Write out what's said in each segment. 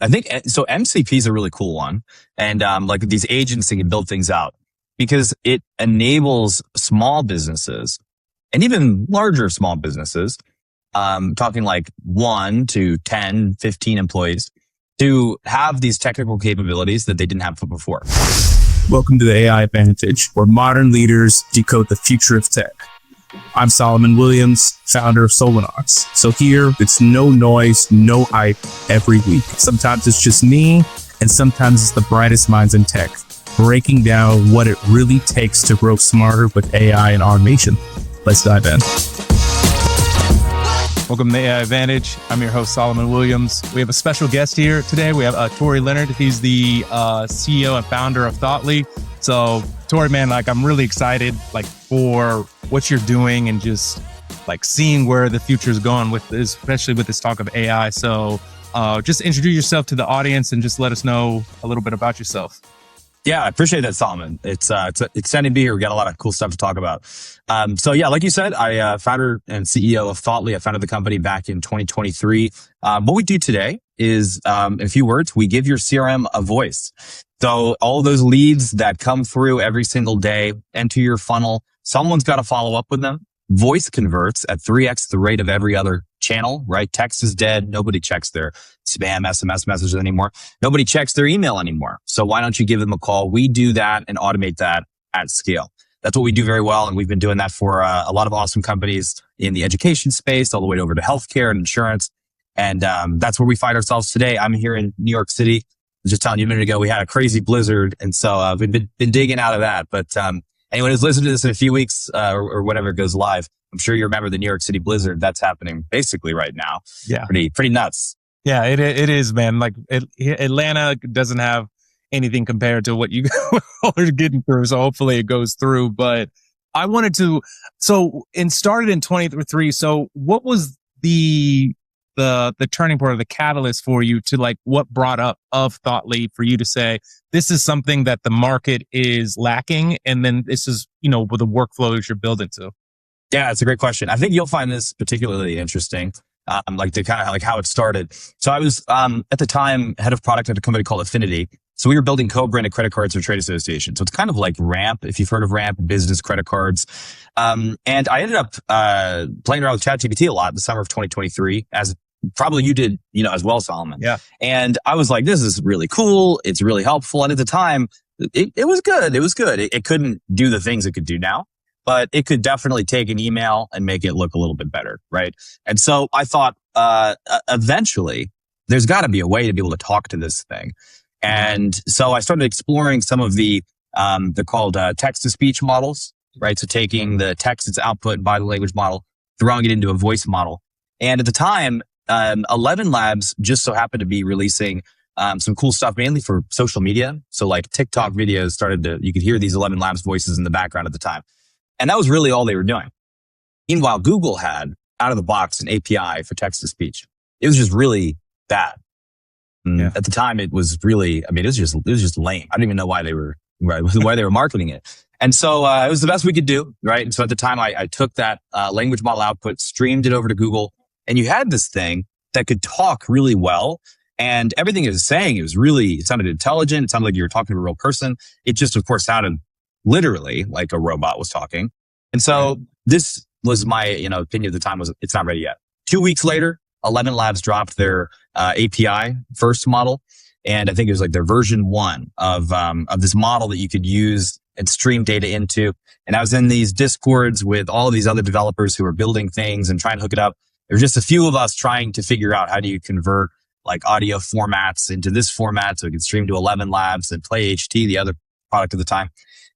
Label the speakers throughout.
Speaker 1: I think so. MCP is a really cool one, and like these agents that can build things out because it enables small businesses and even larger small businesses, talking like 1 to 10, 15 employees, to have these technical capabilities that they didn't have before.
Speaker 2: Welcome to the AI Advantage, where modern leaders decode the future of tech. I'm Solomon Williams, founder of Solanox. So here, it's no noise, no hype every week. Sometimes it's just me, and sometimes it's the brightest minds in tech, breaking down what it really takes to grow smarter with AI and automation. Let's dive in.
Speaker 3: Welcome to the AI Advantage. I'm your host, Solomon Williams. We have a special guest here today. We have Torrey Leonard. He's the CEO and founder of Thoughtly. So, Torrey, man, like I'm really excited, like for what you're doing and just like seeing where the future is going with this, especially with this talk of AI. So, just introduce yourself to the audience and just let us know a little bit about yourself.
Speaker 1: Yeah, I appreciate that, Solomon. It's exciting to be here. We got a lot of cool stuff to talk about. So yeah, like you said, I founder and CEO of Thoughtly. I founded the company back in 2023. What we do today is, in a few words, we give your CRM a voice. So all those leads that come through every single day enter your funnel. Someone's got to follow up with them. Voice converts at 3x the rate of every other channel, right? Text is dead. Nobody checks their spam SMS messages anymore. Nobody checks their email anymore. So why don't you give them a call? We do that and automate that at scale. That's what we do very well. And we've been doing that for a lot of awesome companies in the education space, all the way over to healthcare and insurance. And that's where we find ourselves today. I'm here in New York City. I was just telling you a minute ago, we had a crazy blizzard. And so we've been digging out of that. But anyone who's listening to this in a few weeks or whenever it goes live, I'm sure you remember the New York City blizzard that's happening basically right now.
Speaker 3: Yeah.
Speaker 1: Pretty nuts.
Speaker 3: Yeah, it is, man. Like Atlanta doesn't have anything compared to what you are getting through. So hopefully it goes through. But I wanted to, started in 23. So what was the turning point or the catalyst for you to like what brought up of Thoughtly for you to say, this is something that the market is lacking. And then this is, with the workflows you're building to.
Speaker 1: Yeah, it's a great question. I think you'll find this particularly interesting, like to kind of like how it started. So I was, at the time, head of product at a company called Affinity. So we were building co-branded credit cards for trade associations. So it's kind of like Ramp, if you've heard of Ramp, business credit cards. And I ended up, playing around with ChatGPT a lot in the summer of 2023, as probably you did, as well, Solomon.
Speaker 3: Yeah.
Speaker 1: And I was like, this is really cool. It's really helpful. And at the time, it was good. It was good. It couldn't do the things it could do now, but it could definitely take an email and make it look a little bit better, right? And so I thought, eventually, there's got to be a way to be able to talk to this thing. And so I started exploring some of they're called text-to-speech models, right? So taking the text that's output by the language model, throwing it into a voice model. And at the time, 11 Labs just so happened to be releasing some cool stuff, mainly for social media. So like TikTok videos you could hear these 11 Labs voices in the background at the time. And that was really all they were doing. Meanwhile, Google had out of the box an API for text to speech. It was just really bad. Yeah. At the time, it was really, it was just lame. I don't even know why they were marketing it. And so, it was the best we could do, right? And so at the time, I took that, language model output, streamed it over to Google, and you had this thing that could talk really well. And everything it was saying, it sounded intelligent. It sounded like you were talking to a real person. It just, of course, sounded literally like a robot was talking. And so this was my, opinion at the time was it's not ready yet. 2 weeks later, 11 Labs dropped their API first model. And I think it was like their version 1 of this model that you could use and stream data into. And I was in these discords with all of these other developers who were building things and trying to hook it up. There were just a few of us trying to figure out how do you convert like audio formats into this format so it could stream to 11 Labs and Play HT, the other product at the time.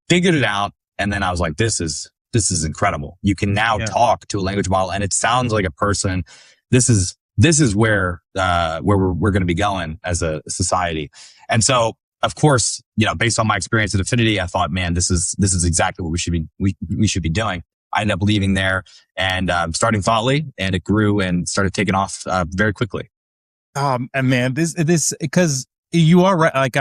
Speaker 1: Figured it out. And then I was like, this is incredible. You can now talk to a language model and it sounds like a person. This is where we're going to be going as a society. And so, of course, based on my experience at Affinity, I thought, man, this is exactly what we should be doing. I ended up leaving there and starting Thoughtly, and it grew and started taking off very quickly.
Speaker 3: And man, this because you are right. Like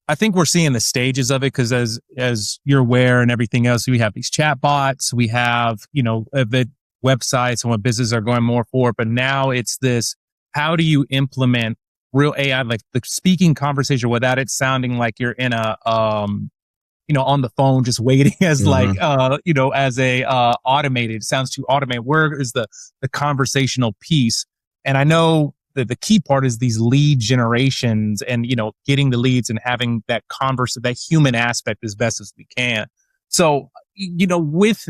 Speaker 3: I think we're seeing the stages of it because as you're aware and everything else, we have these chat bots, we have, the websites and what businesses are going more for. But now it's this, how do you implement real AI, like the speaking conversation without it sounding like you're in a, on the phone, just waiting as like, as a, automated, it sounds too automated. Where is the conversational piece? And I know that the key part is these lead generations and, getting the leads and having that that human aspect as best as we can. So, with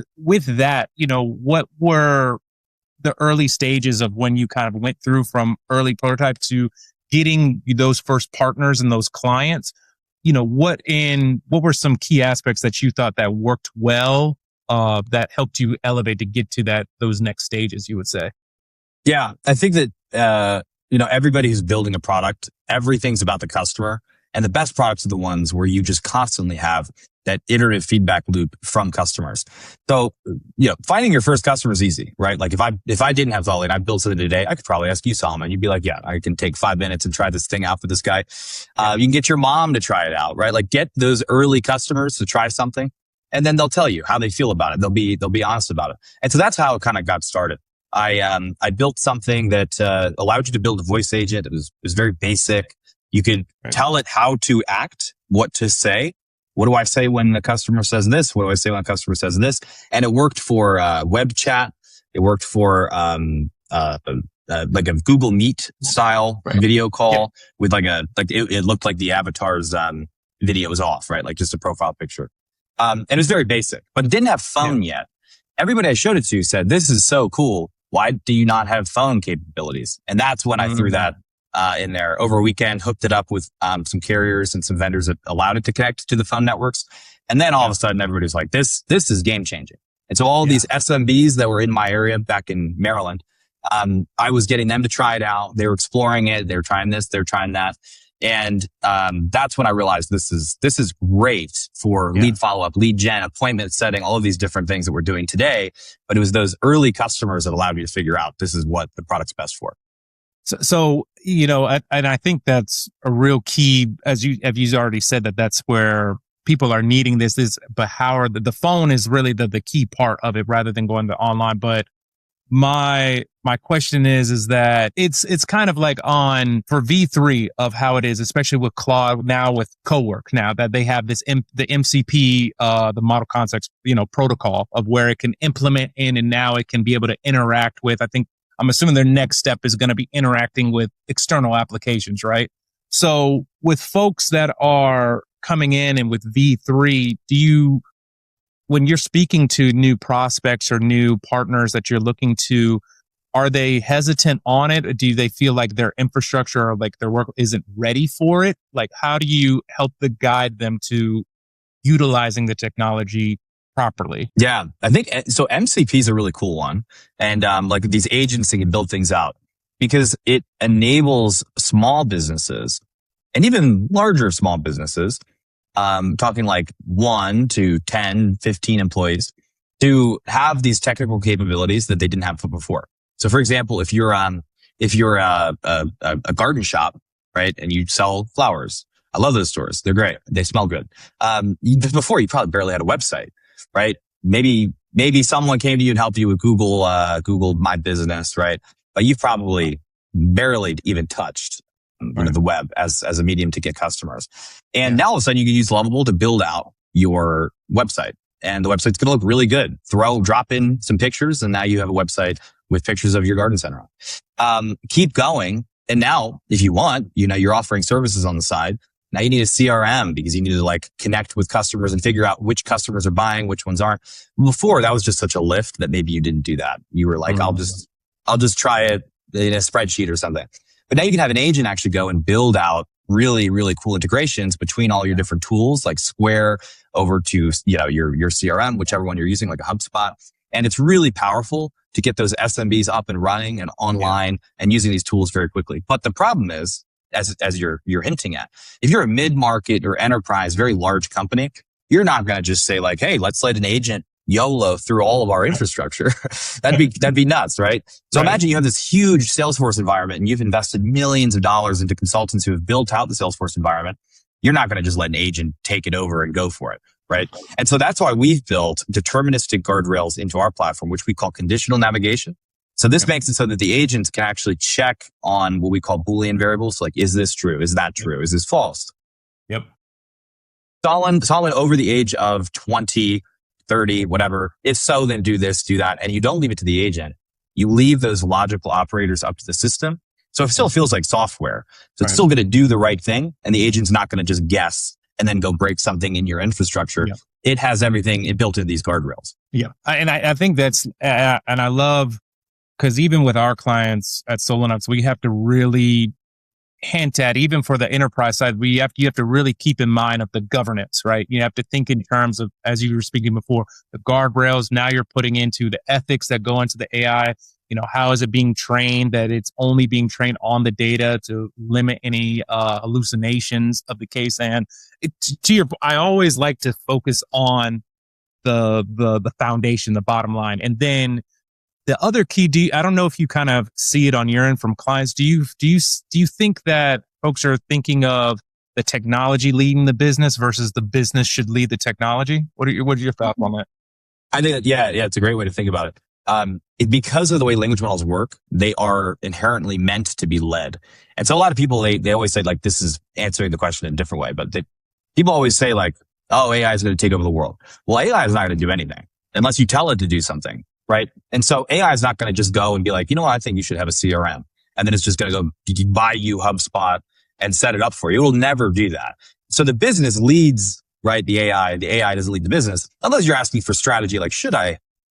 Speaker 3: that, what were the early stages of when you kind of went through from early prototype to getting those first partners and those clients? What were some key aspects that you thought that worked well, that helped you elevate to get to those next stages, you would say?
Speaker 1: Yeah, I think that, everybody who's building a product, everything's about the customer. And the best products are the ones where you just constantly have that iterative feedback loop from customers. So, finding your first customer is easy, right? Like if I didn't have Solid and I built something today, I could probably ask you, Solomon. You'd be like, yeah, I can take 5 minutes and try this thing out for this guy. You can get your mom to try it out, right? Like get those early customers to try something and then they'll tell you how they feel about it. They'll be honest about it. And so that's how it kind of got started. I built something that, allowed you to build a voice agent. It was very basic. You could tell it how to act, what to say. What do I say when the customer says this? What do I say when a customer says this? And it worked for web chat. It worked for like a Google Meet style video call with it looked like the avatar's video was off, right? Like just a profile picture. And it was very basic, but it didn't have phone yet. Everybody I showed it to said, "This is so cool. Why do you not have phone capabilities?" And that's when I threw that in there over a weekend, hooked it up with some carriers and some vendors that allowed it to connect to the phone networks. And then all of a sudden everybody was like, this is game changing. And so all these SMBs that were in my area back in Maryland, I was getting them to try it out. They were exploring it. They were trying this, they were trying that. And that's when I realized this is great for lead follow-up, lead gen, appointment setting, all of these different things that we're doing today. But it was those early customers that allowed me to figure out this is what the product's best for.
Speaker 3: So and I think that's a real key, as you've already said, that's where people are needing this. But how the phone is really the key part of it rather than going to online. But my question is that it's kind of like for V3 of how it is, especially with Claude now with Cowork now that they have this the MCP, the model context, protocol of where it can implement in and now it can be able to interact with, I'm assuming their next step is going to be interacting with external applications, right? So with folks that are coming in and with V3, when you're speaking to new prospects or new partners that you're looking to, are they hesitant on it? Or do they feel like their infrastructure or like their work isn't ready for it? Like, how do you help guide them to utilizing the technology properly?
Speaker 1: Yeah, I think so. MCP is a really cool one. And like these agents that can build things out because it enables small businesses and even larger small businesses, talking like 1 to 10, 15 employees to have these technical capabilities that they didn't have before. So for example, if you're a garden shop, right? And you sell flowers. I love those stores. They're great. They smell good. Before you probably barely had a website. Right? Maybe someone came to you and helped you with Google My Business, right? But you've probably barely even touched the web as a medium to get customers. And now all of a sudden you can use Lovable to build out your website. And the website's going to look really good. Drop in some pictures and now you have a website with pictures of your garden center on. Keep going. And now if you want, you're offering services on the side. Now you need a CRM because you need to connect with customers and figure out which customers are buying, which ones aren't. Before that was just such a lift that maybe you didn't do that. You were like, I'll just try it in a spreadsheet or something. But now you can have an agent actually go and build out really, really cool integrations between all your different tools like Square over to, your CRM, whichever one you're using, like a HubSpot. And it's really powerful to get those SMBs up and running and online and using these tools very quickly. But the problem is, as you're hinting at, if you're a mid-market or enterprise, very large company, you're not going to just say like, hey, let's let an agent YOLO through all of our infrastructure. that'd be nuts, right? So imagine you have this huge Salesforce environment and you've invested millions of dollars into consultants who have built out the Salesforce environment. You're not going to just let an agent take it over and go for it, right? And so that's why we've built deterministic guardrails into our platform, which we call conditional navigation. So this makes it so that the agents can actually check on what we call Boolean variables. Like, is this true? Is that true? Is this false?
Speaker 3: Yep.
Speaker 1: Someone over the age of 20, 30, whatever. If so, then do this, do that. And you don't leave it to the agent. You leave those logical operators up to the system. So it still feels like software. So it's still going to do the right thing. And the agent's not going to just guess and then go break something in your infrastructure. Yep. It has everything built into these guardrails.
Speaker 3: Yeah. And I think that's, and I love, because even with our clients at Solonuts, we have to really hint at, even for the enterprise side, you have to really keep in mind of the governance, right? You have to think in terms of, as you were speaking before, the guardrails. Now you're putting into the ethics that go into the AI. How is it being trained, that it's only being trained on the data to limit any hallucinations of the case. And I always like to focus on the foundation, the bottom line. And then the other key, I don't know if you kind of see it on your end from clients. Do you think that folks are thinking of the technology leading the business versus the business should lead the technology? What are your thoughts on that?
Speaker 1: I think that, it's a great way to think about it. Because of the way language models work, they are inherently meant to be led. And so a lot of people, they always say like, this is answering the question in a different way, but people always say like, oh, AI is going to take over the world. Well, AI is not going to do anything unless you tell it to do something. Right. And so AI is not going to just go and be like, I think you should have a CRM. And then it's just going to go buy you HubSpot and set it up for you. It will never do that. So the business leads, right? The AI doesn't lead the business unless you're asking for strategy. Like,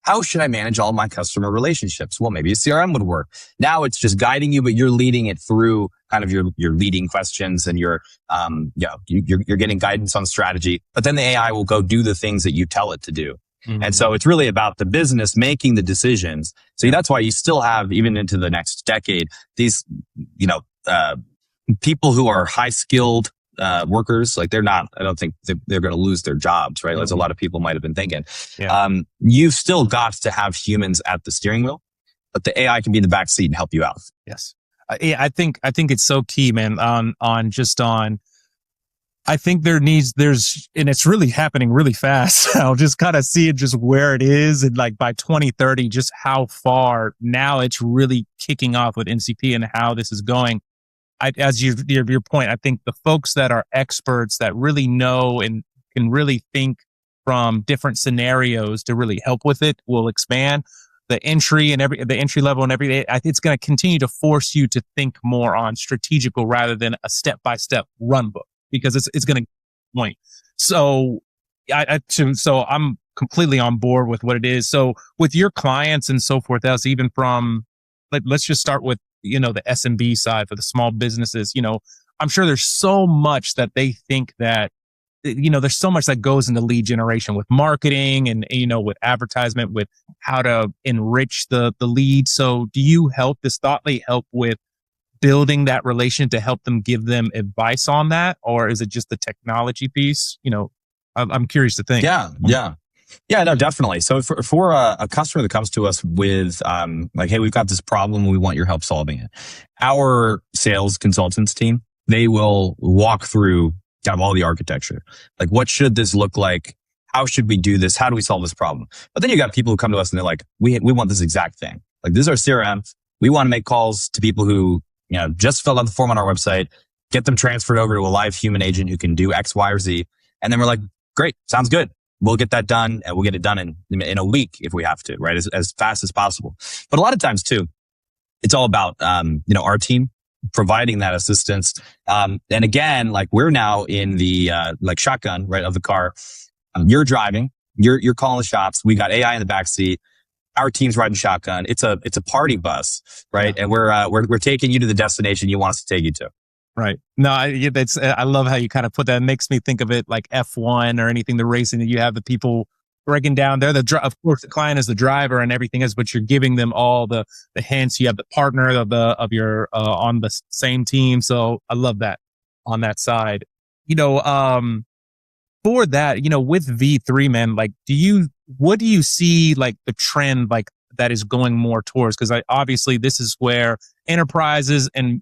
Speaker 1: how should I manage all my customer relationships? Well, maybe a CRM would work. Now it's just guiding you, but you're leading it through kind of your leading questions and you're getting guidance on strategy, but then the AI will go do the things that you tell it to do. Mm-hmm. And so it's really about the business making the decisions. So that's why you still have, even into the next decade, these, people who are high skilled, workers, like I don't think they're going to lose their jobs, right? Mm-hmm. As a lot of people might have been thinking. Yeah. You've still got to have humans at the steering wheel, but the AI can be in the back seat and help you out.
Speaker 3: Yes. I think it's so key, man, I think there's, and it's really happening really fast. I'll just kind of see it just where it is. And like by 2030, just how far now it's really kicking off with NCP and how this is going. As your point, I think the folks that are experts that really know and can really think from different scenarios to really help with it will expand. The entry level and everything, it's going to continue to force you to think more on strategical rather than a step-by-step run book. Because it's going to point. So so I'm completely on board with what it is. So with your clients and so forth else, even from, let's just start with, the SMB side for the small businesses, I'm sure there's so much that they think that, there's so much that goes into lead generation with marketing and, with advertisement, with how to enrich the lead. So do you help with building that relation to help them, give them advice on that? Or is it just the technology piece? I'm curious to think.
Speaker 1: Yeah, no, definitely. So for a customer that comes to us with, like, hey, we've got this problem, we want your help solving it. Our sales consultants team, they will walk through kind of all the architecture. Like, what should this look like? How should we do this? How do we solve this problem? But then you got people who come to us and they're like, we want this exact thing. Like, this is our CRM. We want to make calls to people who, just filled out the form on our website, get them transferred over to a live human agent who can do X, Y, or Z. And then we're like, great, sounds good. We'll get that done, and we'll get it done in a week if we have to, right? As fast as possible. But a lot of times too, it's all about, our team providing that assistance. And again, like, we're now in the, shotgun, right, of the car. You're driving, you're calling the shots. We got AI in the back seat. Our team's riding shotgun. It's a party bus, right? Yeah. And we're taking you to the destination you want us to take you to.
Speaker 3: Right. No, I love how you kind of put that. It makes me think of it like F1 or anything, the racing that you have the people breaking down there. Of course, the client is the driver and everything else, but you're giving them all the hints. You have the partner of your on the same team. So I love that on that side. For that, with V3, man, like, what do you see, like, the trend, like, that is going more towards? Because obviously this is where enterprises and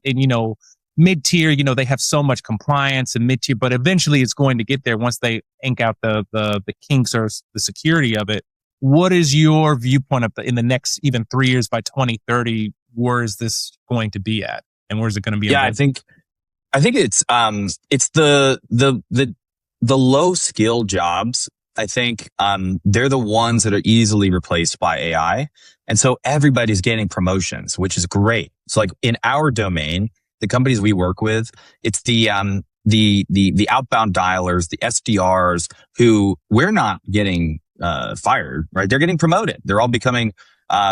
Speaker 3: mid-tier, they have so much compliance and mid-tier, but eventually it's going to get there once they ink out the kinks or the security of it. what is your viewpoint of in the next even 3 years by 2030? Where is this going to be at, and where's it going to be?
Speaker 1: Yeah, I think it's the low skill jobs. I think they're the ones that are easily replaced by AI, and so everybody's getting promotions, which is great. So like in our domain, the companies we work with, it's the outbound dialers, the SDRs who we're not getting fired, right? They're getting promoted. They're all becoming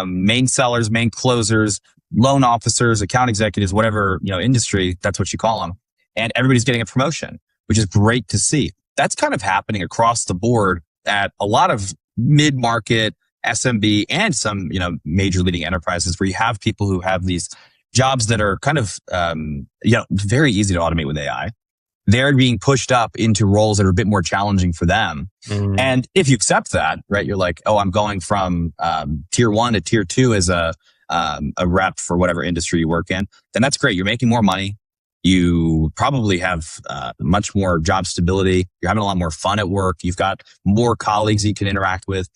Speaker 1: main sellers, main closers, loan officers, account executives, whatever, industry, that's what you call them. And everybody's getting a promotion, which is great to see. That's kind of happening across the board at a lot of mid-market, SMB, and some, major leading enterprises where you have people who have these jobs that are kind of, very easy to automate with AI. They're being pushed up into roles that are a bit more challenging for them. Mm. And if you accept that, right, you're like, oh, I'm going from tier 1 to tier 2 as a rep for whatever industry you work in, then that's great. You're making more money. You probably have much more job stability. You're having a lot more fun at work. You've got more colleagues you can interact with.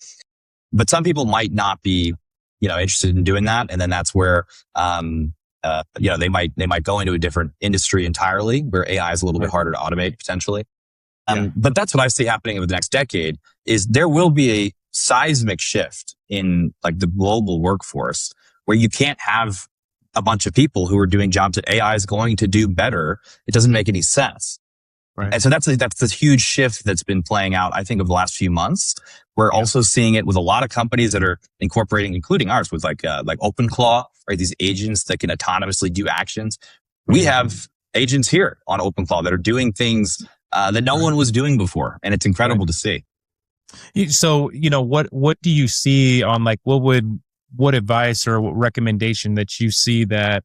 Speaker 1: But some people might not be, interested in doing that. And then that's where, they might go into a different industry entirely where AI is a little bit harder to automate potentially. But that's what I see happening over the next decade is there will be a seismic shift in like the global workforce where you can't have a bunch of people who are doing jobs that AI is going to do better. It doesn't make any sense. Right. And so that's this huge shift that's been playing out, I think, over the last few months. We're also seeing it with a lot of companies that are incorporating, including ours, with like OpenClaw, right? These agents that can autonomously do actions. We have agents here on OpenClaw that are doing things that no one was doing before, and it's incredible to see.
Speaker 3: So, what do you see on like what advice or what recommendation that you see that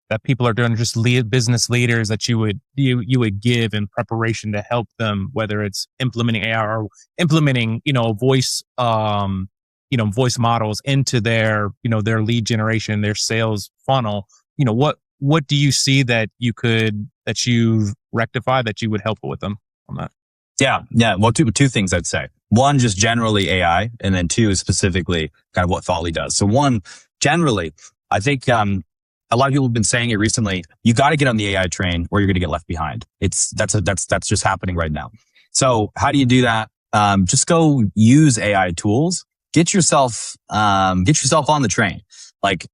Speaker 3: that people are doing, just business leaders that you would give in preparation to help them, whether it's implementing AI or implementing voice voice models into their their lead generation, their sales funnel. What do you see that you've rectified that you would help with them on that?
Speaker 1: Yeah. Well, two things I'd say. One, just generally AI, and then two, specifically kind of what Thoughtly does. So one, generally, I think a lot of people have been saying it recently. You got to get on the AI train, or you're going to get left behind. That's just happening right now. So how do you do that? Just go use AI tools. Get yourself on the train. Like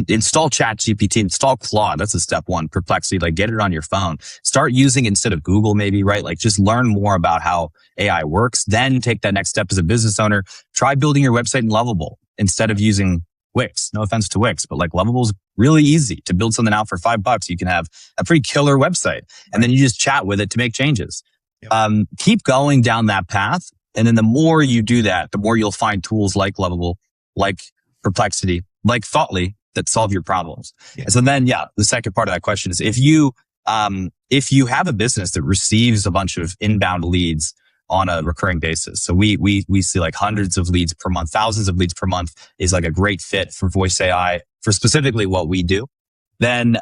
Speaker 1: install ChatGPT, install Claude. That's a step one. Perplexity, like get it on your phone. Start using it instead of Google, maybe, right? Like just learn more about how AI works. Then take that next step as a business owner. Try building your website in Lovable instead of using Wix. No offense to Wix, but like Lovable is really easy to build something out for $5. You can have a pretty killer website, and then you just chat with it to make changes. Yep. Keep going down that path. And then the more you do that, the more you'll find tools like Lovable, like Perplexity, like Thoughtly that solve your problems. Yeah. And so then, the second part of that question is if you have a business that receives a bunch of inbound leads on a recurring basis. So we see like hundreds of leads per month, thousands of leads per month is like a great fit for voice AI for specifically what we do. Then,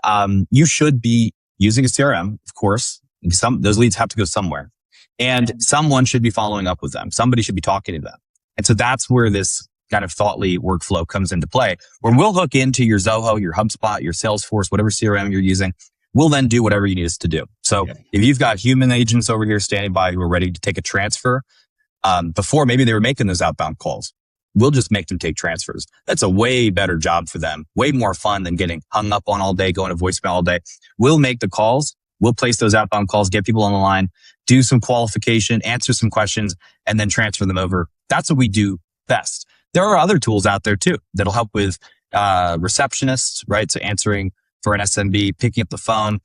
Speaker 1: you should be using a CRM, of course. Those leads have to go somewhere, and someone should be following up with them. Somebody should be talking to them. And so that's where this kind of Thoughtly workflow comes into play, where we'll hook into your Zoho, your HubSpot, your Salesforce, whatever CRM you're using. We'll then do whatever you need us to do. So if you've got human agents over here standing by who are ready to take a transfer, before maybe they were making those outbound calls, we'll just make them take transfers. That's a way better job for them. Way more fun than getting hung up on all day, going to voicemail all day. We'll make the calls. We'll place those outbound calls, get people on the line, do some qualification, answer some questions, and then transfer them over. That's what we do best. There are other tools out there too that'll help with receptionists, right? So answering for an SMB, picking up the phone,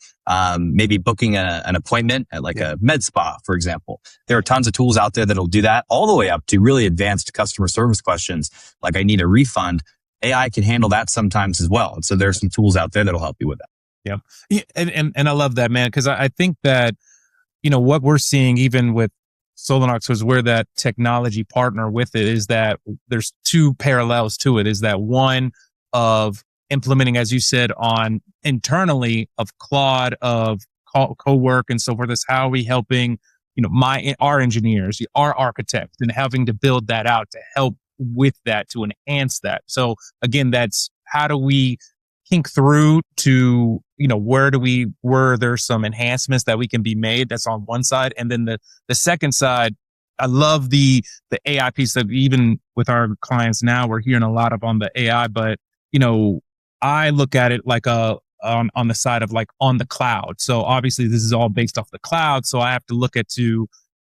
Speaker 1: maybe booking an appointment at like a med spa, for example. There are tons of tools out there that'll do that, all the way up to really advanced customer service questions. Like I need a refund. AI can handle that sometimes as well. And so there's some tools out there that'll help you with that.
Speaker 3: Yeah. And I love that, man, because I think that, what we're seeing even with Solarnox, was we're that technology partner with it, is that there's two parallels to it. Is that one of implementing, as you said, on internally of Claude, of co-work and so forth, is how are we helping, our engineers, our architects, and having to build that out to help with that, to enhance that. So again, that's how do we think through to, where there's some enhancements that we can be made. That's on one side. And then the second side, I love the AI piece of, even with our clients now, we're hearing a lot of on the AI, but I look at it like on the side of like on the cloud. So obviously this is all based off the cloud. So I have to look at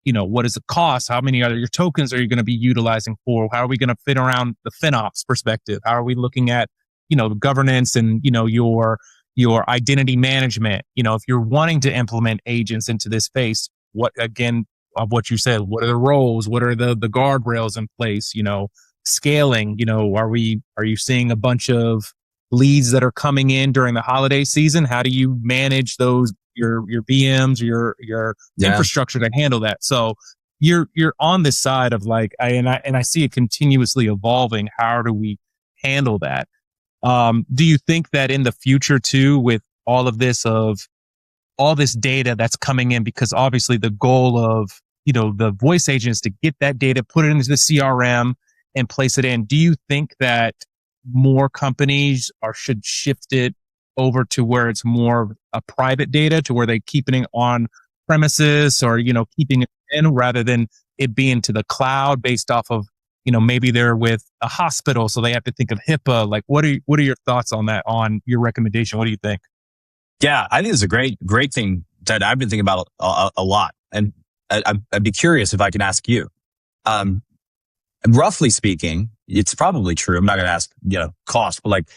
Speaker 3: what is the cost? How many other your tokens are you going to be utilizing for? How are we going to fit around the FinOps perspective? How are we looking at, governance and, your identity management? If you're wanting to implement agents into this space, what, again, of what you said, what are the roles? What are the guardrails in place? Scaling, are you seeing a bunch of leads that are coming in during the holiday season? How do you manage those, your VMs, your infrastructure to handle that? So you're on this side of like, I see it continuously evolving. How do we handle that? Do you think that in the future too, with all of this data that's coming in, because obviously the goal of, the voice agent is to get that data, put it into the CRM and place it in. Do you think that more companies should shift it over to where it's more a private data, to where they keeping it on premises or, keeping it in, rather than it being to the cloud based off of, maybe they're with a hospital, so they have to think of HIPAA. Like, what are your thoughts on that, on your recommendation? What do you think?
Speaker 1: Yeah, I think it's a great thing that I've been thinking about a lot. And I'd be curious if I can ask you, roughly speaking, it's probably true. I'm not going to ask, cost, but like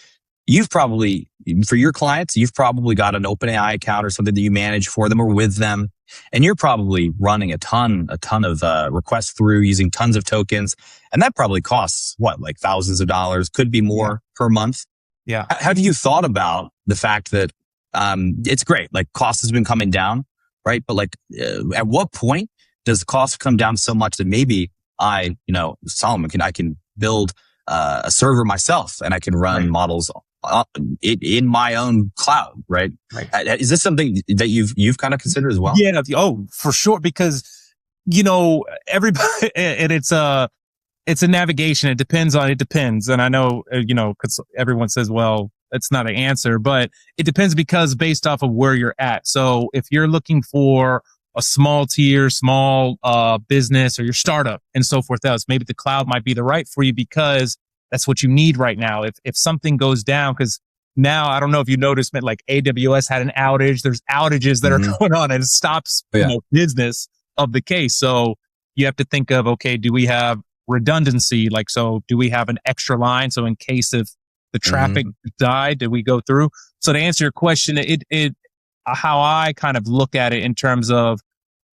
Speaker 1: you've probably, for your clients, you've probably got an OpenAI account or something that you manage for them or with them. And you're probably running a ton of requests through, using tons of tokens. And that probably costs like thousands of dollars, could be more per month.
Speaker 3: Yeah.
Speaker 1: Have you thought about the fact that, it's great, like cost has been coming down, right? But like, at what point does the cost come down so much that maybe Solomon, I can build a server myself and I can run models in my own cloud, right? Is this something that you've kind of considered as well?
Speaker 3: Yeah. Oh, for sure. Because, everybody, and it's a navigation. It depends. And I know, cause everyone says, well, it's not an answer, but it depends, because based off of where you're at. So if you're looking for a small business or your startup and so forth else, maybe the cloud might be the right for you, because that's what you need right now. If something goes down, because now I don't know if you noticed, but like AWS had an outage. There's outages that are going on, and it stops business of the case. So you have to think of, okay, do we have redundancy? Like, so do we have an extra line? So in case if the traffic died, did we go through? So to answer your question, it how I kind of look at it in terms of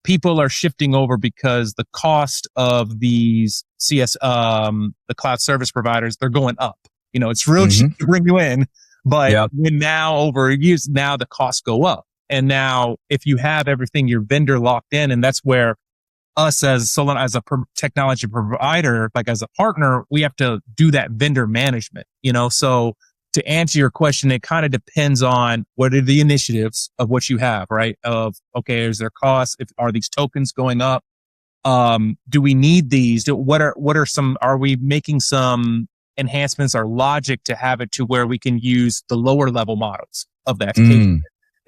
Speaker 3: people are shifting over because the cost of these the cloud service providers, they're going up. It's real cheap to bring you in, but when now over years, now the costs go up. And now if you have everything, your vendor locked in, and that's where us as Solana, as a technology provider, like as a partner, we have to do that vendor management, So to answer your question, it kind of depends on what are the initiatives of what you have, right? Of, okay, is there costs? Are these tokens going up? Do we need these? Are we making some enhancements or logic to have it to where we can use the lower level models of that case,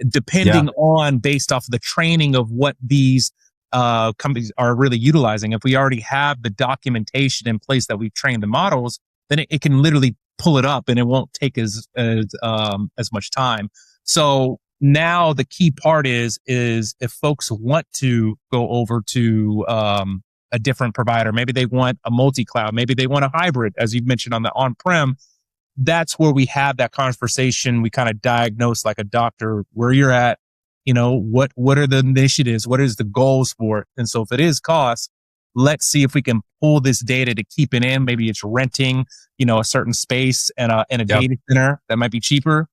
Speaker 3: depending on based off the training of what these companies are really utilizing. If we already have the documentation in place that we've trained the models, then it can literally pull it up and it won't take as much time. So now the key part is if folks want to go over to a different provider, maybe they want a multi-cloud, maybe they want a hybrid, as you've mentioned on the on-prem, that's where we have that conversation. We kind of diagnose like a doctor where you're at, what are the initiatives? What is the goals for it? And so if it is cost, let's see if we can pull this data to keep it in. Maybe it's renting, a certain space and a data center that might be cheaper,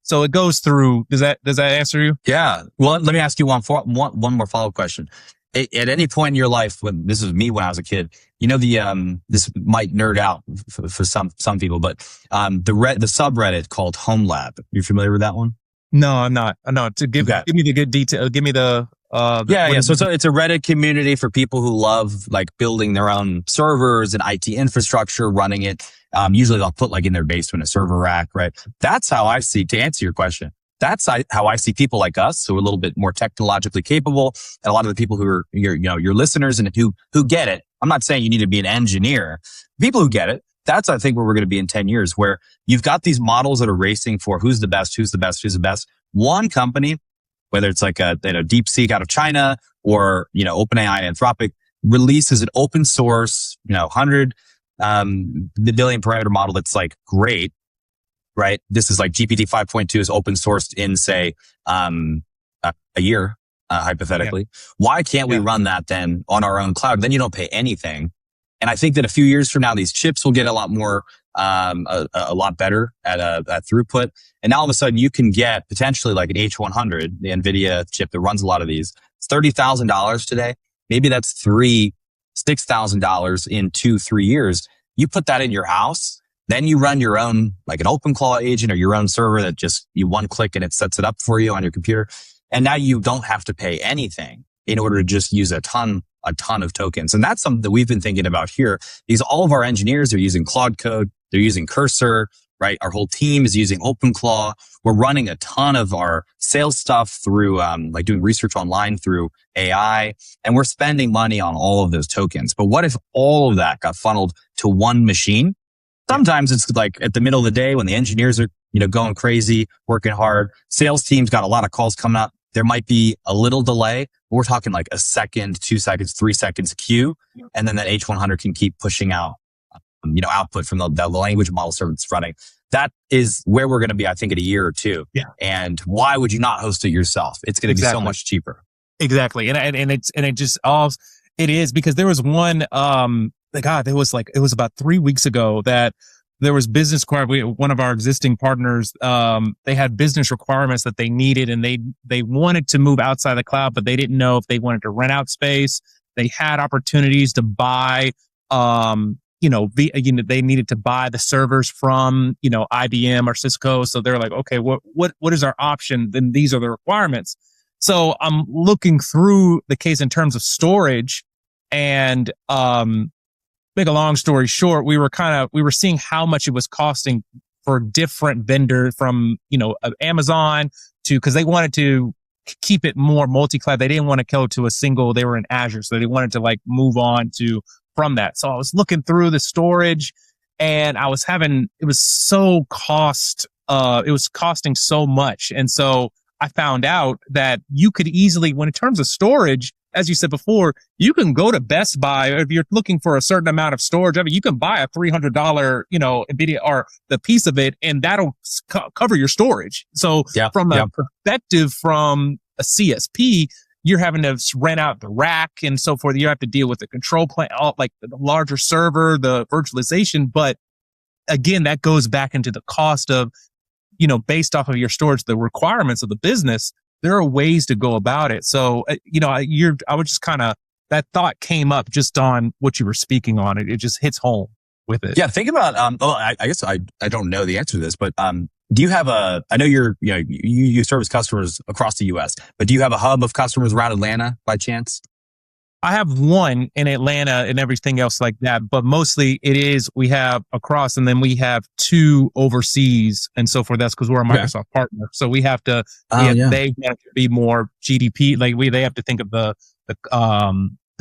Speaker 3: So it goes through. Does that answer you?
Speaker 1: Yeah. Well, let me ask you one more follow-up question. At any point in your life, this is me when I was a kid, this might nerd out for some people, but the subreddit called Home Lab. You familiar with that one?
Speaker 3: No, I'm not. No, give me the good detail. Give me the
Speaker 1: Yeah. So it's a Reddit community for people who love like building their own servers and IT infrastructure, running it. Usually they'll put like in their basement a server rack, right? That's how I see, to answer your question, how I see people like us who are a little bit more technologically capable, and a lot of the people who are your listeners and who get it. I'm not saying you need to be an engineer. People who get it, that's I think where we're going to be in 10 years, where you've got these models that are racing for who's the best. One company, whether it's like a DeepSeek out of China or OpenAI and Anthropic, releases an open source 100 billion parameter model that's like great, right? This is like GPT 5.2 is open sourced in say a year, hypothetically. Yeah. Why can't we run that then on our own cloud? Then you don't pay anything. And I think that a few years from now, these chips will get a lot more, a lot better at throughput. And now all of a sudden you can get potentially like an H100, the NVIDIA chip that runs a lot of these. It's $30,000 today. Maybe that's $6,000 in 2-3 years. You put that in your house, then you run your own, like an OpenClaw agent or your own server that just you one click and it sets it up for you on your computer. And now you don't have to pay anything in order to just use a ton of tokens. And that's something that we've been thinking about here, because all of our engineers are using Claude Code. They're using Cursor, right? Our whole team is using OpenClaw. We're running a ton of our sales stuff through, like doing research online through AI, and we're spending money on all of those tokens. But what if all of that got funneled to one machine? Sometimes it's like at the middle of the day when the engineers are, going crazy, working hard. Sales teams got a lot of calls coming up. There might be a little delay. We're talking like a second, 2 seconds, 3 seconds queue. And then that H100 can keep pushing out, output from the language model server that's running. That is where we're going to be, I think, in a year or two. Yeah. And why would you not host it yourself? It's going to be so much cheaper.
Speaker 3: Exactly. And it is because there was one, it was about 3 weeks ago that there was business one of our existing partners, they had business requirements that they needed, and they wanted to move outside the cloud, but they didn't know if they wanted to rent out space. They had opportunities to buy, they needed to buy the servers from, IBM or Cisco. So they're like, okay, what is our option? Then these are the requirements. So I'm looking through the case in terms of storage, and, make a long story short, we were seeing how much it was costing for different vendors from, Amazon because they wanted to keep it more multi-cloud. They didn't want to go to a single, they were in Azure. So they wanted to like move on from that. So I was looking through the storage, and it was costing so much. And so I found out that you could easily, when in terms of storage, as you said before, you can go to Best Buy if you're looking for a certain amount of storage. I mean, you can buy a $300, NVIDIA or the piece of it, and that'll cover your storage. So from a perspective from a CSP, you're having to rent out the rack and so forth. You have to deal with the control plane, like the larger server, the virtualization. But again, that goes back into the cost of, based off of your storage, the requirements of the business. There are ways to go about it. So, I would just that thought came up just on what you were speaking on. It just hits home with it.
Speaker 1: Yeah. Think about, I guess I don't know the answer to this, but, do you have I know you service customers across the US, but do you have a hub of customers around Atlanta by chance?
Speaker 3: I have one in Atlanta and everything else like that, but mostly we have across, and then we have 2 overseas and so forth. That's because we're a Microsoft partner. So we have to, they want to be more GDP. Like they have to think of the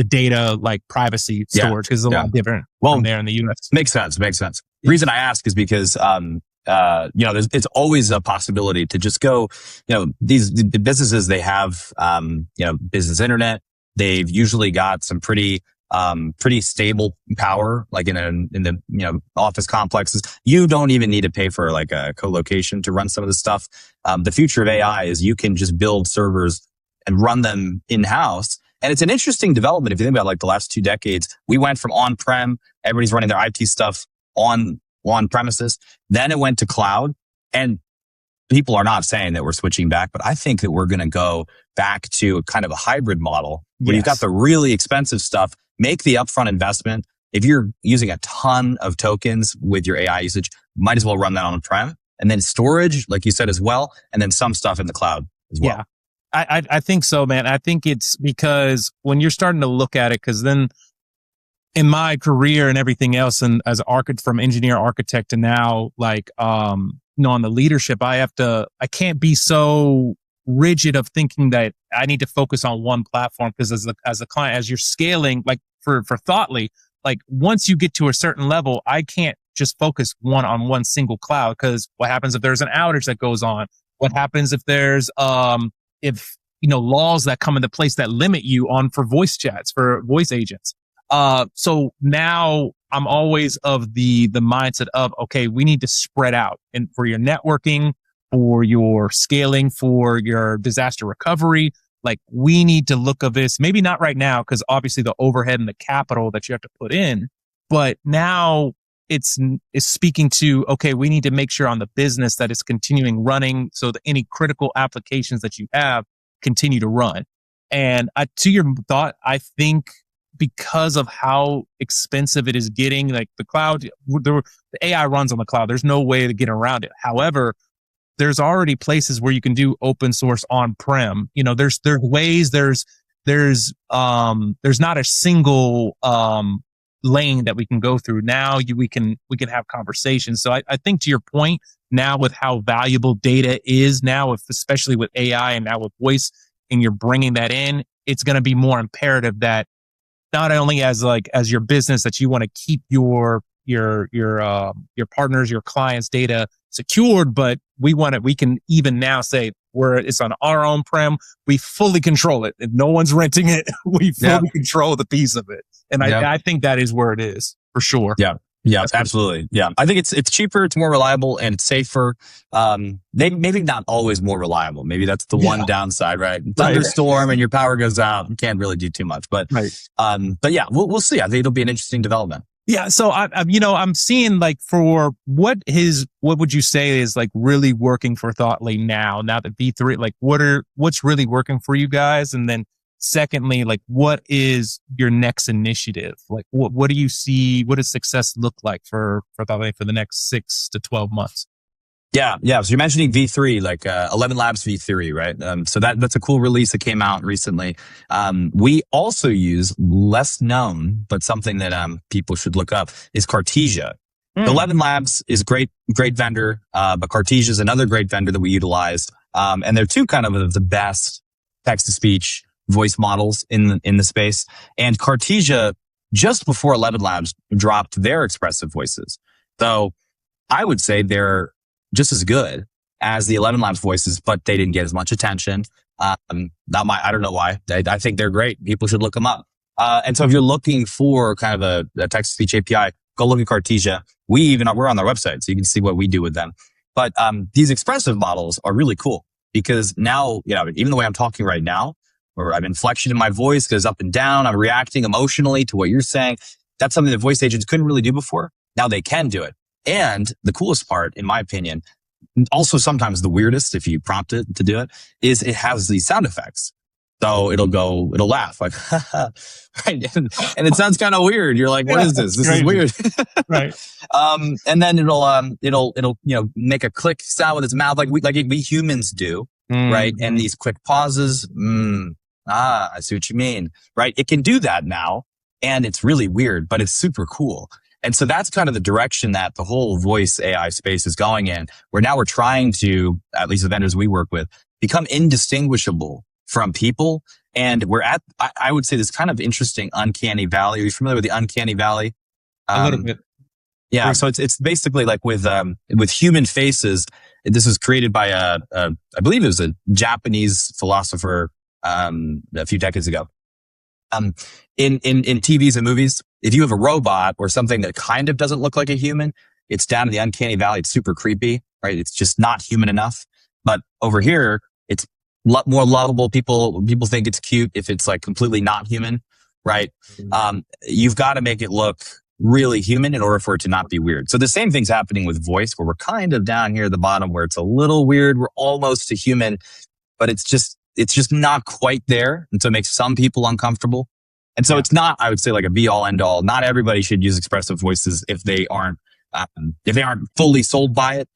Speaker 3: data, like privacy storage, because it's a lot different from there in the US.
Speaker 1: Makes sense. The reason I ask is because, it's always a possibility to just go, the businesses, they have, business internet. They've usually got some pretty stable power, like in the, office complexes. You don't even need to pay for like a co-location to run some of this stuff. The future of AI is you can just build servers and run them in-house. And it's an interesting development. If you think about like the last 2 decades, we went from on-prem, everybody's running their IT stuff on premises. Then it went to cloud, and people are not saying that we're switching back, but I think that we're going to go back to kind of a hybrid model where you've got the really expensive stuff, make the upfront investment. If you're using a ton of tokens with your AI usage, might as well run that on-prem, and then storage, like you said, as well. And then some stuff in the cloud as well.
Speaker 3: Yeah. I think so, man. I think it's because when you're starting to look at it, because then in my career and everything else, and as from engineer architect to now, like, on the leadership, I can't be so rigid of thinking that I need to focus on one platform, because as a client, as you're scaling, like for Thoughtly, like once you get to a certain level, I can't just focus on one single cloud, because what happens if there's an outage that goes on? What happens if there's laws that come into place that limit you for voice chats, for voice agents? So now I'm always of the mindset of, okay, we need to spread out, and for your networking, for your scaling, for your disaster recovery, like we need to look at this, maybe not right now, because obviously the overhead and the capital that you have to put in, but now it's speaking to, okay, we need to make sure on the business that it's continuing running, so that any critical applications that you have continue to run. And to your thought, I think because of how expensive it is getting, like the cloud, the AI runs on the cloud. There's no way to get around it. However, there's already places where you can do open source on-prem. There's ways, there's not a single lane that we can go through. Now we can have conversations. So I think to your point, now with how valuable data is now, especially with AI and now with voice, and you're bringing that in, it's going to be more imperative that not only as your business, that you want to keep your partners, your clients' data secured, but we can even now say it's on our own prem, we fully control it. If no one's renting it, we fully control the piece of it. And I think that is where it is for sure.
Speaker 1: Yeah. Yeah, absolutely. Yeah. I think it's cheaper, it's more reliable, and it's safer. Maybe not always more reliable. Maybe that's the one downside, right? Thunderstorm and your power goes out, you can't really do too much. But yeah, we'll see. I think it'll be an interesting development.
Speaker 3: Yeah. So I'm seeing, like, for what would you say is like really working for Thoughtly now that V3, like what's really working for you guys? And then secondly, like, what is your next initiative? Like, what do you see? What does success look like for Thoughtly for the next 6 to 12 months?
Speaker 1: Yeah. So you're mentioning V3, like 11 Labs V3, right? So that's a cool release that came out recently. We also use, less known, but something that people should look up, is Cartesia. 11 Labs is great vendor, but Cartesia is another great vendor that we utilized. And they're two kind of the best text-to-speech voice models in the space. And Cartesia, just before 11 Labs, dropped their expressive voices. So I would say they're just as good as the 11 Labs voices, but they didn't get as much attention. I don't know why. I think they're great. People should look them up. And so if you're looking for kind of a text-to-speech API, go look at Cartesia. We're on their website, so you can see what we do with them. But these expressive models are really cool, because now, even the way I'm talking right now, or I'm inflection in my voice goes up and down, I'm reacting emotionally to what you're saying. That's something that voice agents couldn't really do before. Now they can do it. And the coolest part, in my opinion, also sometimes the weirdest, if you prompt it to do it, is it has these sound effects. So it'll laugh like, right. And it sounds kind of weird. You're like, what is this? This is weird.
Speaker 3: Right.
Speaker 1: And then it'll make a click sound with its mouth, like we humans do. Right. And these quick pauses. I see what you mean. Right. It can do that now. And it's really weird, but it's super cool. And so that's kind of the direction that the whole voice AI space is going in, where now we're trying to, at least the vendors we work with, become indistinguishable from people. And we're at, I would say, this kind of interesting uncanny valley. Are you familiar with the uncanny valley?
Speaker 3: A little bit.
Speaker 1: Yeah. So it's basically like with human faces. This was created by I believe it was a Japanese philosopher, a few decades ago. In TVs and movies, if you have a robot or something that kind of doesn't look like a human, it's down in the uncanny valley. It's super creepy, right? It's just not human enough. But over here, it's more lovable. People think it's cute if it's like completely not human, right? You've got to make it look really human in order for it to not be weird. So the same thing's happening with voice, where we're kind of down here at the bottom where it's a little weird. We're almost a human, but it's just not quite there. And so it makes some people uncomfortable. And so it's not, I would say, like a be all end all. Not everybody should use expressive voices if they aren't fully sold by it.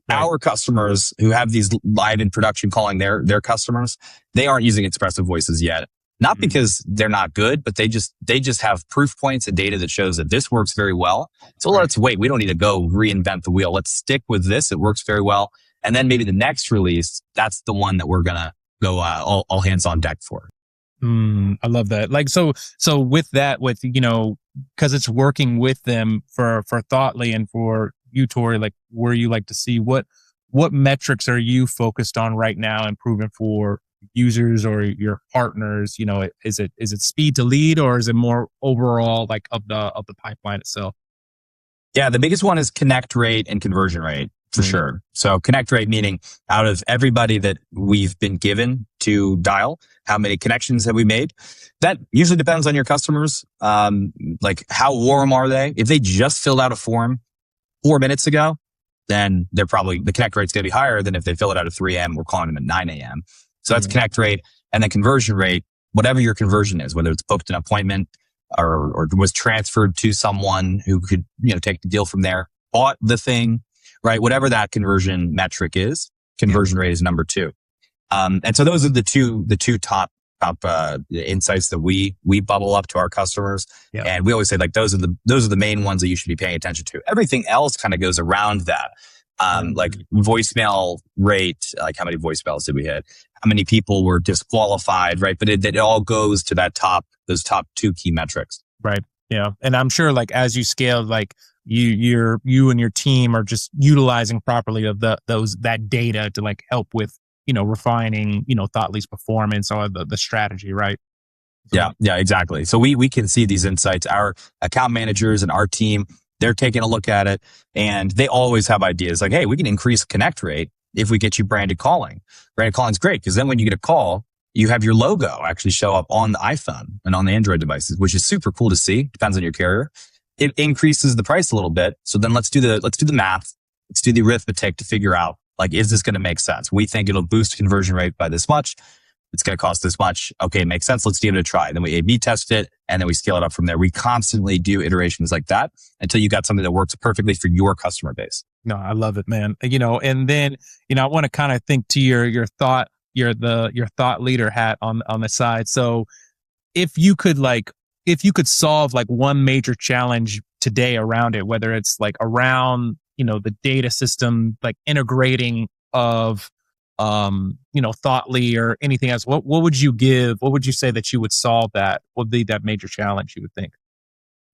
Speaker 1: Our customers who have these live in production calling their customers, they aren't using expressive voices yet. Not because they're not good, but they just have proof points and data that shows that this works very well. So let's wait. We don't need to go reinvent the wheel. Let's stick with this. It works very well. And then maybe the next release, that's the one that we're going to go all hands on deck for.
Speaker 3: I love that. Like, so with that, cause it's working with them for Thoughtly and for you, Torrey, like where you like to see what metrics are you focused on right now improving for users or your partners? Is it speed to lead, or is it more overall like of the pipeline itself?
Speaker 1: Yeah. The biggest one is connect rate and conversion rate. For sure. So connect rate, meaning out of everybody that we've been given to dial, how many connections have we made? That usually depends on your customers. Like how warm are they? If they just filled out a form 4 minutes ago, then the connect rate's going to be higher than if they fill it out at 3 a.m. We're calling them at 9 a.m. So that's connect rate. And then conversion rate, whatever your conversion is, whether it's booked an appointment or was transferred to someone who could, take the deal from there, bought the thing, right? Whatever that conversion metric is, conversion rate is number 2. And so those are the two top insights that we bubble up to our customers. Yeah. And we always say like, those are the main ones that you should be paying attention to. Everything else kind of goes around that. Like voicemail rate, like how many voicemails did we hit? How many people were disqualified, right? But it all goes to those top 2 key metrics.
Speaker 3: Right. Yeah. And I'm sure like as you scale, like you and your team are just utilizing properly of that data to like help with, refining, Thoughtly's performance or the strategy, right?
Speaker 1: Yeah, exactly. So we can see these insights. Our account managers and our team, they're taking a look at it, and they always have ideas like, hey, we can increase connect rate if we get you branded calling. Branded calling is great because then when you get a call, you have your logo actually show up on the iPhone and on the Android devices, which is super cool to see. Depends on your carrier. It increases the price a little bit. So then let's do the math. Let's do the arithmetic to figure out, like, is this going to make sense? We think it'll boost conversion rate by this much. It's going to cost this much. Okay, it makes sense. Let's give it a try. Then we A/B test it, and then we scale it up from there. We constantly do iterations like that until you got something that works perfectly for your customer base.
Speaker 3: No, I love it, man. And then, I want to kind of think to your thought leader hat on the side. So if you could solve like one major challenge today around it, whether it's like around, the data system, like integrating of, Thoughtly or anything else, what would you say that you would solve that? What would be that major challenge you would think?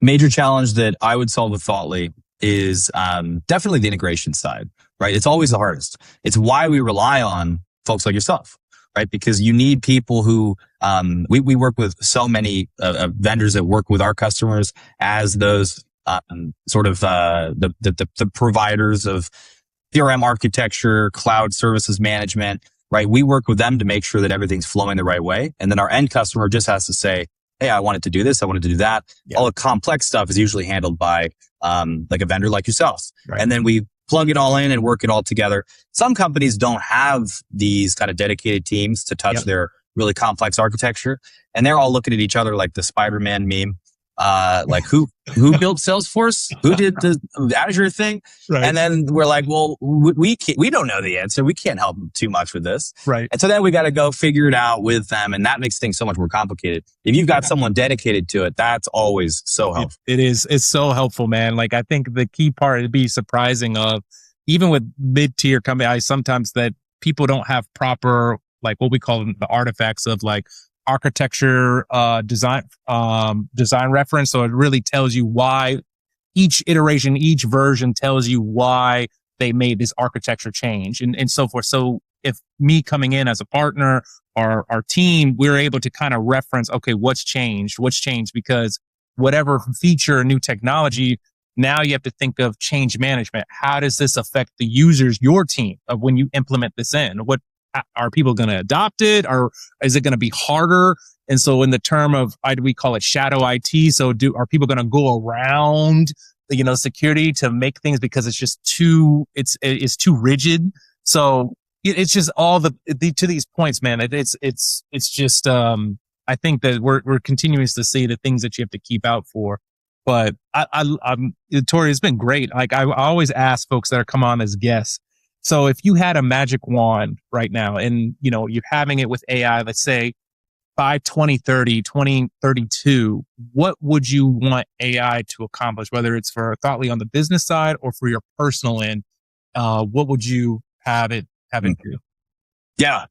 Speaker 1: Major challenge that I would solve with Thoughtly is definitely the integration side, right? It's always the hardest. It's why we rely on folks like yourself, right? Because you need people who, we work with so many vendors that work with our customers as those sort of the providers of CRM architecture, cloud services management, right? We work with them to make sure that everything's flowing the right way. And then our end customer just has to say, hey, I wanted to do this. I wanted to do that. Yeah. All the complex stuff is usually handled by like a vendor like yourself. Right. And then we plug it all in and work it all together. Some companies don't have these kind of dedicated teams to touch their really complex architecture. And they're all looking at each other like the Spider-Man meme. Like who built Salesforce? Who did the Azure thing? Right. And then we're like, well, we don't know the answer. We can't help too much with this.
Speaker 3: Right.
Speaker 1: And so then we got to go figure it out with them. And that makes things so much more complicated. If you've got someone dedicated to it, that's always so helpful.
Speaker 3: It's so helpful, man. Like I think the key part would be surprising of even with mid-tier companies, sometimes that people don't have proper, like what we call them, the artifacts of like architecture, design reference. So it really tells you why each iteration, each version tells you why they made this architecture change and so forth. So if me coming in as a partner or our team, we're able to kind of reference, okay, what's changed because whatever feature, new technology, now you have to think of change management. How does this affect the users, your team, of when you implement this in? What are people going to adopt it, or is it going to be harder? And so in the term of, we call it shadow IT. So are people going to go around, security to make things because it's just it's too rigid? So it's just all to these points, man. It's just, I think that we're continuing to see the things that you have to keep out for. But I'm Torrey, it's been great. Like I always ask folks that are come on as guests, So if you had a magic wand right now and, you're having it with AI, let's say by 2030, 2032, what would you want AI to accomplish, whether it's for Thoughtly on the business side or for your personal end? What would you have it do?
Speaker 1: Yeah.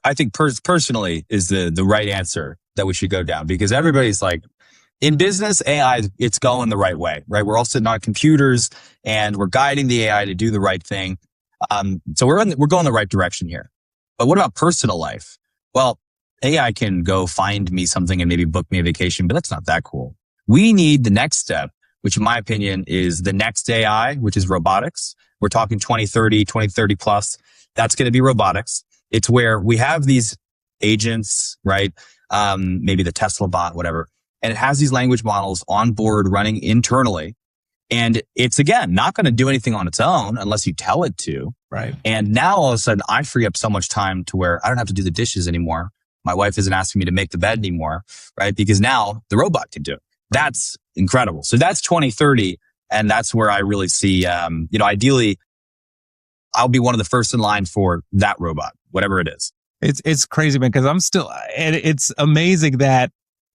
Speaker 1: I think personally is the right answer that we should go down, because everybody's like, in business, AI, it's going the right way, right? We're all sitting on computers and we're guiding the AI to do the right thing. So we're going the right direction here. But what about personal life? Well, AI can go find me something and maybe book me a vacation, but that's not that cool. We need the next step, which in my opinion is the next AI, which is robotics. We're talking 2030 plus. That's going to be robotics. It's where we have these agents, right? Maybe the Tesla bot, whatever. And it has these language models on board running internally. And it's, again, not going to do anything on its own unless you tell it to.
Speaker 3: Right.
Speaker 1: And now all of a sudden I free up so much time to where I don't have to do the dishes anymore. My wife isn't asking me to make the bed anymore, right? Because now the robot can do it. That's incredible. So that's 2030. And that's where I really see, ideally I'll be one of the first in line for that robot, whatever it is.
Speaker 3: It's crazy, man, because and it's amazing that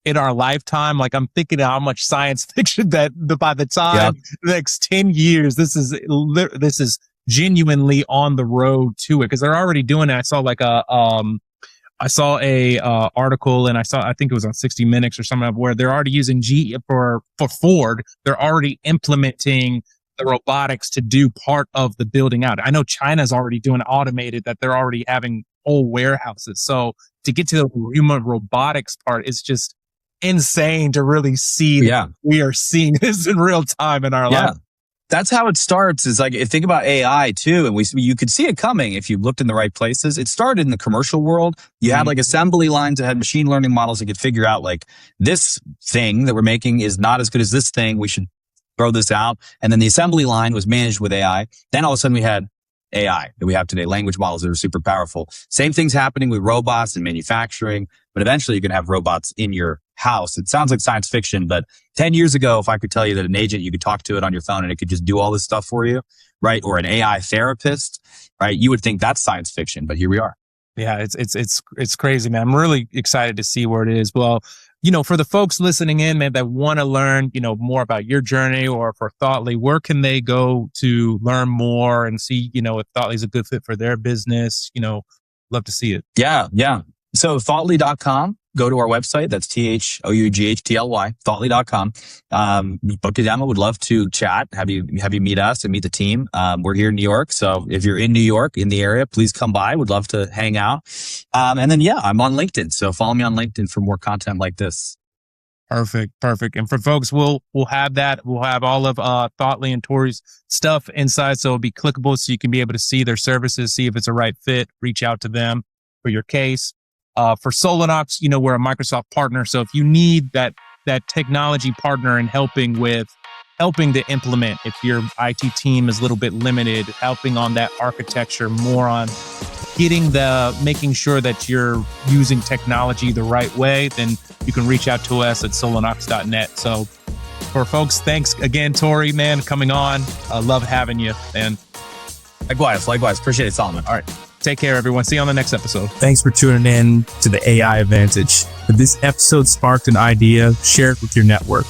Speaker 3: in our lifetime, like I'm thinking of how much science fiction that by the time the next 10 years, this is genuinely on the road to it, because they're already doing it. I saw like a article, and I think it was on 60 Minutes or something, where they're already using for Ford. They're already implementing the robotics to do part of the building out. I know China's already doing automated, that they're already having whole warehouses. So to get to the human robotics part, it's just insane to really see that we are seeing this in real time in our life.
Speaker 1: That's how it starts. Is like, think about AI too. And you could see it coming if you looked in the right places. It started in the commercial world. You had like assembly lines that had machine learning models that could figure out like, this thing that we're making is not as good as this thing. We should throw this out. And then the assembly line was managed with AI. Then all of a sudden we had AI that we have today, language models that are super powerful. Same thing's happening with robots and manufacturing, but eventually you're going to have robots in your house. It sounds like science fiction, but 10 years ago, if I could tell you that an agent, you could talk to it on your phone and it could just do all this stuff for you, right? Or an AI therapist, right? You would think that's science fiction, but here we are.
Speaker 3: Yeah, it's crazy, man. I'm really excited to see where it is. Well, for the folks listening in, man, that want to learn, more about your journey, or for Thoughtly, where can they go to learn more and see, if Thoughtly is a good fit for their business? Love to see it.
Speaker 1: Yeah. So thoughtly.com. Go to our website. That's THOUGHTLY, thoughtly.com. Book a demo. Would love to chat, have you meet us and meet the team. We're here in New York. So if you're in New York, in the area, please come by. Would love to hang out. And then, I'm on LinkedIn. So follow me on LinkedIn for more content like this.
Speaker 3: Perfect. And for folks, we'll have that. We'll have all of Thoughtly and Torrey's stuff inside. So it'll be clickable so you can be able to see their services, see if it's a right fit, reach out to them for your case. For Solenox, we're a Microsoft partner. So if you need that technology partner in helping to implement, if your IT team is a little bit limited, helping on that architecture, more on making sure that you're using technology the right way, then you can reach out to us at solenox.net. So for folks, thanks again, Torrey, man, coming on. I love having you, man.
Speaker 1: Likewise. Appreciate it, Solomon.
Speaker 3: All right. Take care, everyone. See you on the next episode.
Speaker 2: Thanks for tuning in to the AI Advantage. If this episode sparked an idea, share it with your network.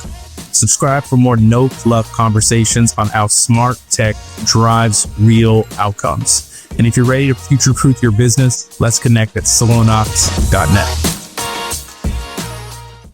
Speaker 2: Subscribe for more no-fluff conversations on how smart tech drives real outcomes. And if you're ready to future-proof your business, let's connect at solenox.net.